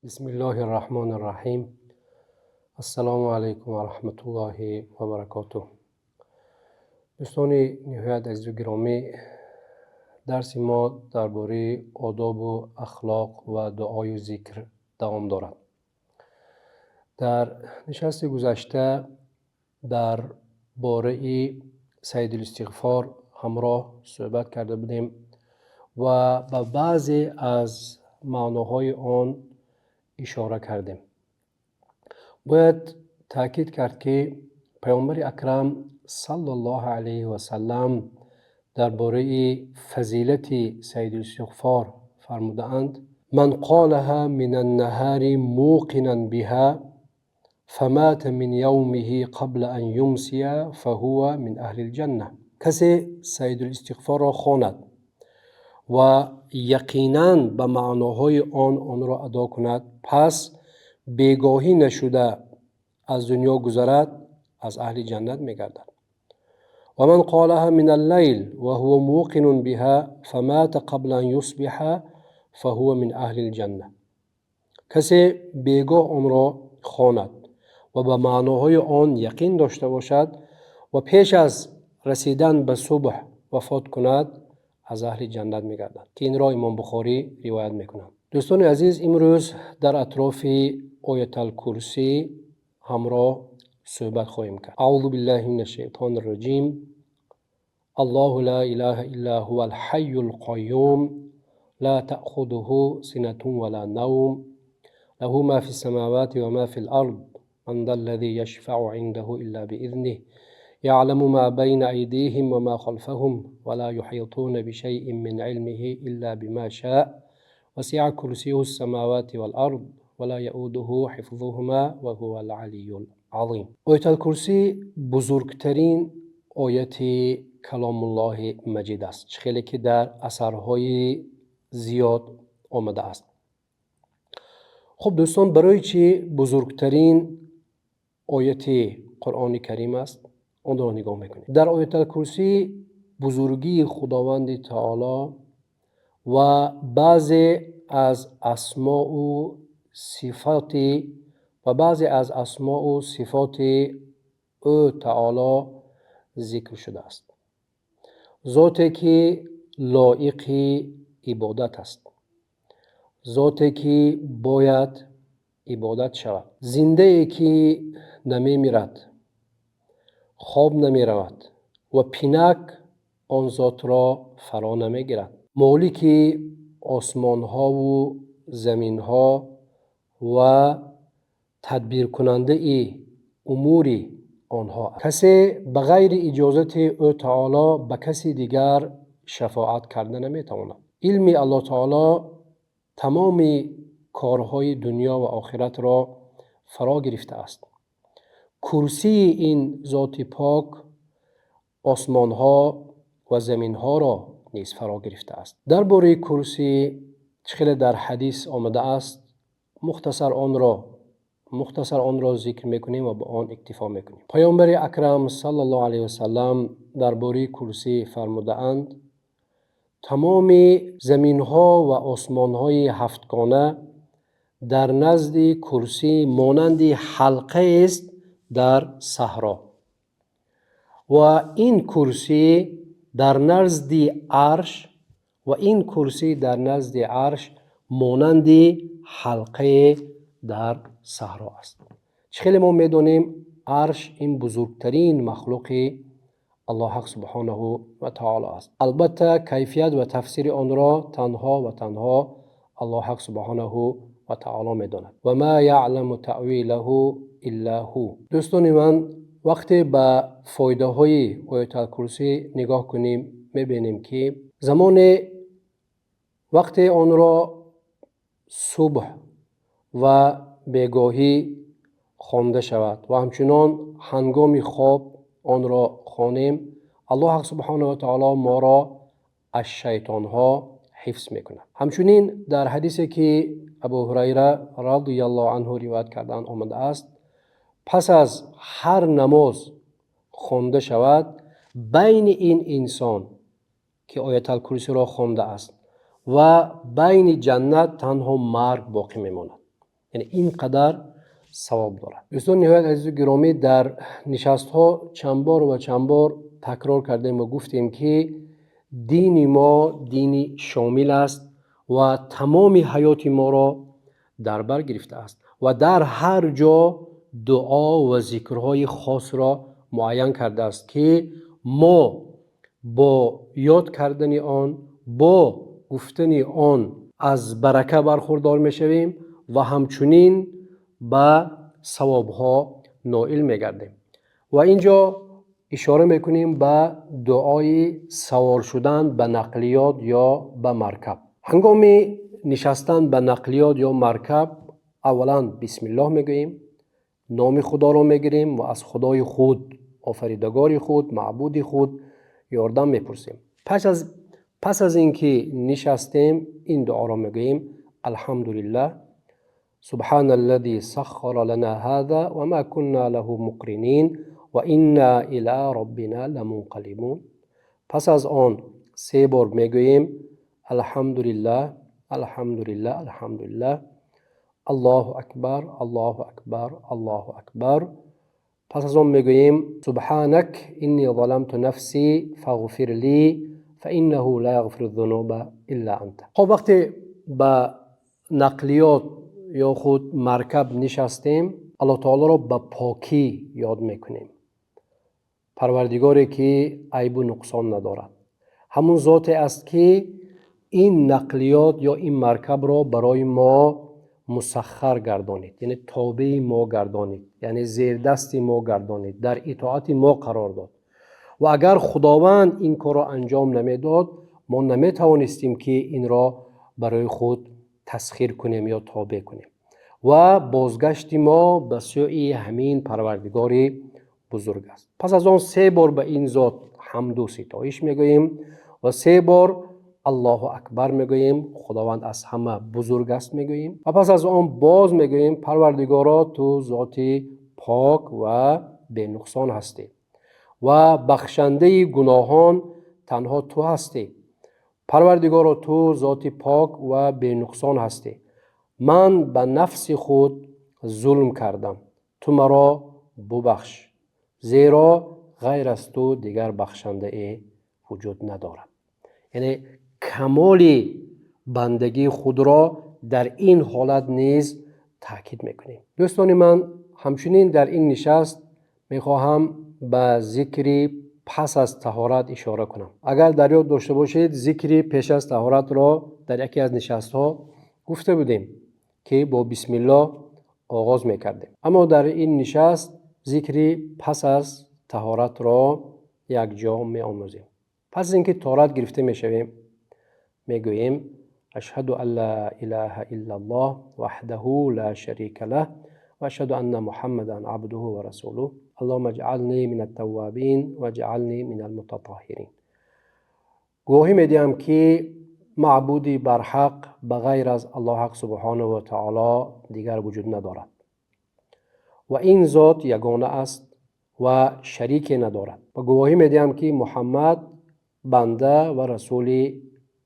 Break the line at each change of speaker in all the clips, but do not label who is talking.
بسم الله الرحمن الرحیم. السلام علیکم و رحمت الله و برکاته. دوستان نهایت عزیز و گرامی، درس ما درباره آداب و اخلاق و دعای و ذکر دوام دارد. در نشست گذشته در باره سید الاستغفار همراه صحبت کرده بودیم و به بعضی از معناهای آن اشاره کردیم. باید تاکید کرد که پیامبر اکرم صلی الله علیه و سلم درباره فضیلت سید الاستغفار فرمودند: من قالها من النهار موقنا بها فمات من یومه قبل ان یمسی فهو من اهل الجنه. کسی سید الاستغفار را خواند و یقیناً به معناهای آن را ادا کند، پس بیگاهی نشده از دنیا گذرد، از اهل جنت میگردد. و من قالها من اللیل و هو موقن بها فمات قبل ان یصبح فهو من اهل الجنه. کسی بیگاه آن را خواند و به معناهای آن یقین داشته باشد و پیش از رسیدن به صبح وفات کند، از اهل جنت میگردد، که این را امام بخاری روایت میکنند. دوستان عزیز، امروز در اطراف آیت الکرسی همراه صحبت خواهیم کرد. اعوذ بالله من الشیطان الرجیم. الله لا اله الا هو الحی القیوم لا تأخذه سنة ولا نوم له ما في السماوات وما في الارض من ذا الذي يشفع عنده الا باذنه يعلم ما بين أيديهم وما خلفهم ولا يحيطون بشيء من علمه إلا بما شاء وسع كرسيه السماوات والأرض ولا يؤوده حفظهما وهو العلي العظيم. آیت الکرسی بزرگترین آیت کلام الله مجید است، خیلی که در اثرهای زیاد آمده است. خب دوستان، برای چی بزرگترین آیت قرآن کریم است؟ آن را نگاه میکنید. در آیت الکرسی بزرگی خداوند تعالی و بعضی از اسماء و صفات او تعالی ذکر شده است. ذاتی که لایق عبادت است، ذاتی که باید عبادت شود، زنده ای که نمی میرد، خواب نمی رود و پینک آن ذات را فرا نمی گیرد، مالک آسمان ها و زمین ها و تدبیر کننده ای امور آنها. کسی بغیر اجازت او تعالی به کسی دیگر شفاعت کرده نمی تواند. علم الله تعالی تمام کارهای دنیا و آخرت را فرا گرفته است. کرسی این ذات پاک آسمان ها و زمین ها را نیز فرا گرفته است. درباره کرسی خیلی در حدیث آمده است. مختصر آن را ذکر میکنیم و به آن اکتفا میکنیم. پیامبر اکرم صلی الله علیه و سلم درباره کرسی فرموده اند: تمام زمین ها و آسمان های هفتگانه در نزد کرسی مانند حلقه است در صحرا و این کرسی در نزد عرش مانند حلقه در صحرا است. خیلی ما میدونیم عرش این بزرگترین مخلوق الله حق سبحانه و تعالی است. البته کیفیت و تفسیر آن را تنها الله حق سبحانه و تعالی میداند. و ما یعلم تأویله الا هو. دوستان من، وقتی به فایده های آیت الکرسی نگاه کنیم میبینیم که وقتی آن را صبح و بیگاهی خوانده شود و همچنان هنگام خواب آن را خوانیم، الله حق سبحانه و تعالی ما را از شیطان ها حفظ میکند. همچنین در حدیثی که ابو هریره رضی الله عنه روایت کردن آمده است: پس از هر نماز خوانده شود، بین این انسان که آیت الکرسی را خوانده است و بین جنت تنها مرگ باقی میماند. یعنی اینقدر ثواب دارد. دوستان نهایت عزیز و گرامی، در نشست ها چند بار تکرار کردیم و گفتیم که دین ما دین شامل است و تمام حیات ما را در بر گرفته است و در هر جا دعا و ذکرهای خاص را معین کرده است که ما با یاد کردن آن، با گفتن آن از برکه برخوردار می شویم و همچنین به ثوابها نائل می گردیم. و اینجا اشاره میکنیم به دعای سوار شدن به نقلیات یا به مرکب. هنگام نشستن به نقلیات یا مرکب اولا بسم الله میگوییم، نام خدا را میگیریم و از خدای خود، آفریدگار خود، معبود خود یاردم میپرسیم. پس از اینکه نشستیم این دعا را میگوییم: الحمدلله سبحان الذي سخر لنا هذا وما كنا له مقرنين و انا الی ربنا لمنقلبون. پس از آن 3 بار میگوییم الحمدلله الحمدلله الحمدلله، الله اکبر الله اکبر الله اکبر. پس از آن میگوییم سبحانك انی ظلمت نفسی فاغفر لی فانه لا یغفر الذنوب الا انت. خب وقتی به نقلیات یا خود مرکب نشستیم، الله تعالی را به پاکی یاد میکنیم، پروردگاری که عیب و نقصان ندارد، همون ذاتی است که این نقلیات یا این مرکب را برای ما مسخر گردانید، یعنی تابع ما گردانید، یعنی زیر دست ما گردانید، در اطاعت ما قرار داد. و اگر خداوند این کار را انجام نمیداد، ما نمیتوانستیم که این را برای خود تسخیر کنیم یا تابع کنیم و بازگشت ما به سوی همین پروردگار بزرگ است. پس از آن 3 بار به این ذات حمد و ستایش میگوییم و 3 بار الله اکبر میگوییم، خداوند از همه بزرگ است میگوییم. و پس از آن باز میگوییم پروردگارا تو ذات پاک و بی نقصان هستی و بخشنده گناهان تنها تو هستی. پروردگارا تو ذات پاک و بی نقصان هستی. من به نفس خود ظلم کردم، تو مرا ببخش، زیرا غیر از تو دیگر بخشنده وجود ندارد. یعنی کمال بندگی خود را در این حالت نیز تاکید میکنیم. دوستان من، همچنین در این نشست میخواهم به ذکر پس از طهارت اشاره کنم. اگر در یاد داشته باشید ذکر پیش از طهارت را در یکی از نشست ها گفته بودیم که با بسم الله آغاز میکردیم، اما در این نشست ذکر پس از طهارت را یک جا می آموزیم. پس اینکه طهارت گرفته میشویم میگوییم اشهد ان لا اله الا الله وحده لا شریک له و اشهد ان محمدا عبده و رسوله اللهم اجعلنی من التوابین و اجعلنی من المتطهرین. گواهی میدیم که معبودی برحق بغیر از الله حق سبحانه و تعالی دیگر وجود ندارد و این ذات یگانه است و شریک ندارد. و گواهی میدیم که محمد بنده و رسول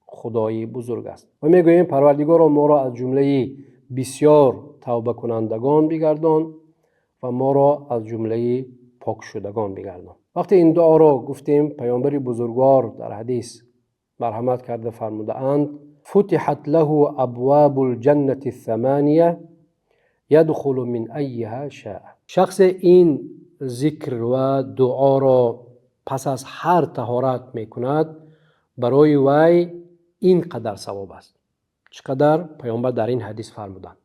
خدای بزرگ است. و میگوییم پروردگار ما را از جمله بسیار توبه کنندگان بگردان و ما را از جمله پاک شدگان بگردان. وقتی این دعا را گفتیم، پیامبر بزرگوار در حدیث مرحمت کرده فرموده اند فتحت له ابواب الجنة الثمانیه یدخل من ایها شاء. شخص این ذکر و دعا را پس از هر طهارت میکند، برای وی این قدر ثواب است. چقدر؟ پیامبر در این حدیث فرمودند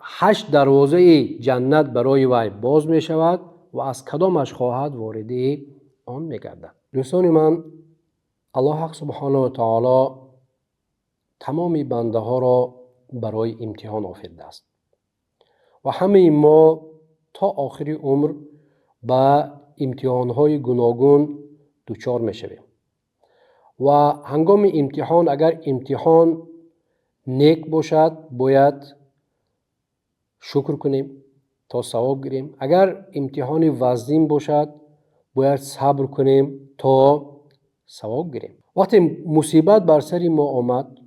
8 دروازه جنت برای وی باز می شود و از کدامش خواهد وارد آن می گردد. دوستان من، الله حق سبحانه و تعالی تمام بنده ها را برای امتحان آفریده است و همه ما تا آخر عمر به امتحان های گوناگون دچار می شویم و هنگام امتحان اگر امتحان نیک باشد باید شکر کنیم تا ثواب گیریم، اگر امتحان وزین باشد باید صبر کنیم تا ثواب گیریم. وقتی مصیبت بر سر ما آمد،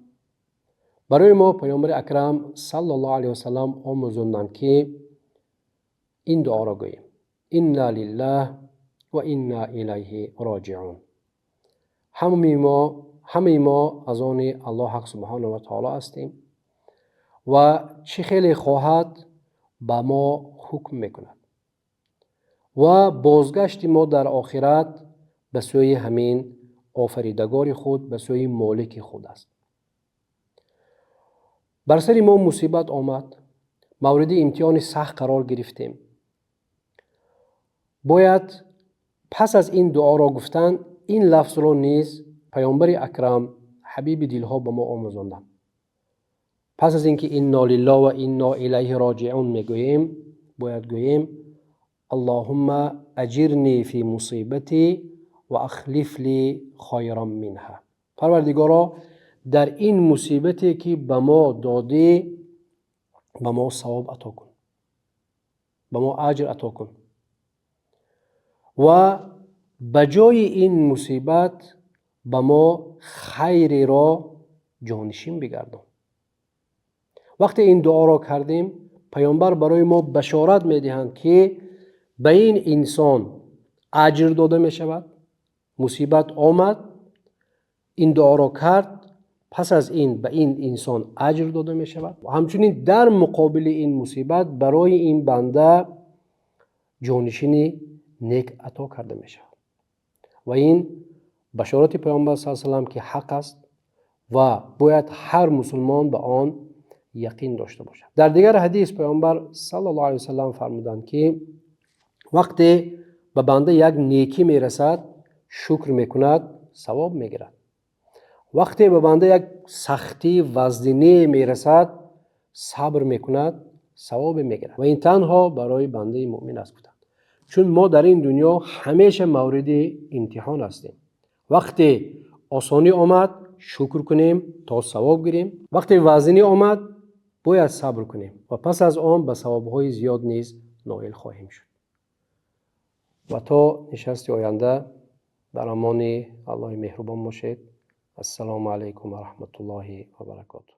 برای ما پیامبر اکرم صلی الله علیه و سلم آموزوندند که این دعا را گوییم: انا لله و انا الیه راجعون. همه ما از آن الله حق سبحانه و تعالی هستیم و چه خیلی خواهد به ما حکم میکند و بازگشت ما در آخرت به سوی همین آفریدگار خود، به سوی مالک خود است. بر سر ما مصیبت آمد، مورد امتحان سخت قرار گرفتیم. باید پس از این دعا را گفتن، این لفظ را نیز پیامبر اکرم حبیب دلها به ما آموزاندند. پس از اینکه انا لله و انا الیه راجعون میگوییم، باید گوییم: اللهم اجرنی فی مصیبتی و اخلف لی خیرا منها. پروردگارا، در این مصیبتی که به ما دادی، به ما ثواب عطا کن، به ما اجر عطا کن و بجای این مصیبت به ما خیر را جانشین بگردان. وقتی این دعا را کردیم، پیامبر برای ما بشارت میدهند که به این انسان اجر داده می شود. مصیبت آمد، این دعا را کرد، پس از این به این انسان اجر داده می شود و همچنین در مقابل این مصیبت برای این بنده جانشین نیک عطا کرده می شود. و این بشارت پیامبر صلی الله علیه و سلم که حق است و باید هر مسلمان به آن یقین داشته باشد. در دیگر حدیث پیامبر صلی الله علیه و سلم فرمودند که وقتی به بنده یک نیکی میرسد، شکر میکند، ثواب میگیرد. وقتی به بنده یک سختی وزدینی میرسد، صبر میکند، ثواب میگیرد. و این تنها برای بنده مؤمن است بودند. چون ما در این دنیا همیشه مورد امتحان هستیم. وقتی آسانی آمد، شکر کنیم تا ثواب گیریم. وقتی وزنی آمد، باید صبر کنیم و پس از آن به ثوابهای زیاد نیز نائل خواهیم شد. و تا نشست آینده در امان الله مهربان باشید. السلام علیکم و رحمت الله و برکاته.